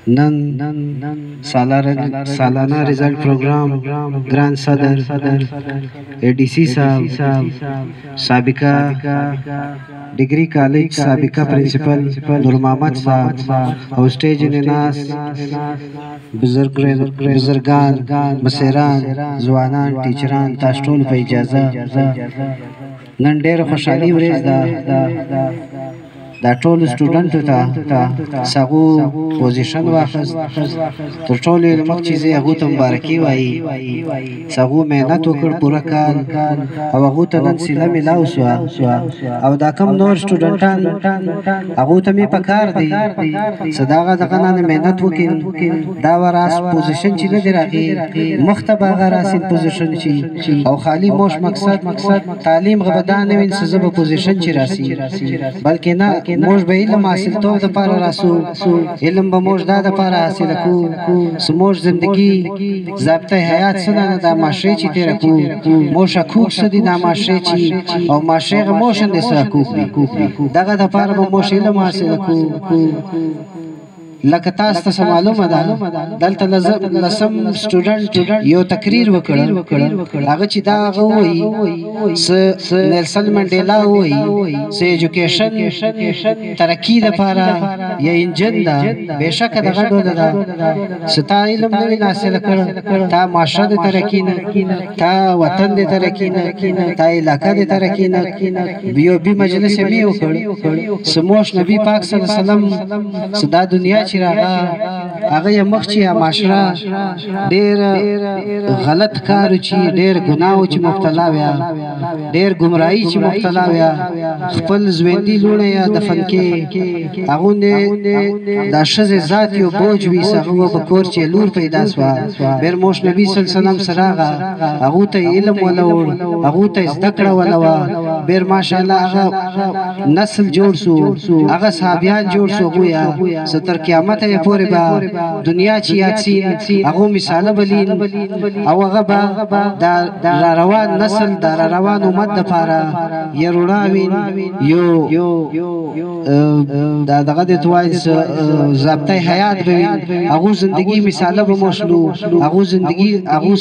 نن سالانه رزلټ پروګرام ګران صدر ADC صاحب سابقه ډیګري کالج سابقه پرنسپل نور محمد صاحب او سټیج ناس بزرګان مسیران ځوانان ټیچران تاسو ټول په اجازه نن ډېر خوشحالي ورځ ده دا ټول سټوډنټو ته سغو پوزیشن واخست تر ټولو مخ چې هغه ته مبارکي وایي سغو مهنت وکړ پوره کال او هغه ته نن سیله ملاو شو او دا کم نور سټوډنټان هغه ته می پکار دی صداغه دغه نه مهنت وکړي دا وراس پوزیشن چې نه دی راغی مختبه غراسین پوزیشن چې او خالی موش مقصد تعلیم غبدان وین سبب پوزیشن چې راسي بلکې نه موږ به علم حاصل تو د پاره راسو علم به موږ دا د پاره حاصل کو سموږ زندگی ضابطه حیات سره د معاشري چې تیر کو موږ حقوق سدي د معاشري چې او معاشري موشن د حقوق دغه د پاره به موږ علم حاصل کو لکه تاسو ته معلومه ده دلته لسم سټوډنټ یو تقریر وکړ هغه چې دا هغه وایي نیلسن منډیلا وایي چې ایجوکیشن ترقی لپاره یا انجن ده بهشکه دغه ډول ده ستا علم نه حاصل کړ تا معاشره د ترقی نه تا وطن د ترقی نه تا علاقه د ترقی نه بیو بي مجلس می وکړ سموش نبی پاک صلی الله علیه وسلم صدا دنیا هغه مخ چې معاشره ډېر غلط کار چې ډېر ګناو چې مبتلا ویا ډېر گمراهي چې مبتلا ویا خپل ژوندۍ لونه یا دفن کې هغه نه د شزه ذات یو بوج وی سغه په کور چې لور پیدا سوا بیر موش نبی صلی الله علیه وسلم سره هغه ته علم ولور هغه ته ذکر ولوا بیر ماشاءالله هغه نسل جوړ سو هغه صحابيان جوړ سو گویا ستر قیامت ته پورې با دنیا چې یاسین هغه مثال بلین او هغه دا روان نسل دا روان امت د پاره يروړاوین یو دا دغه د توای ضابطه حیات به هغه زندگی مثال به مشلو هغه زندگی هغه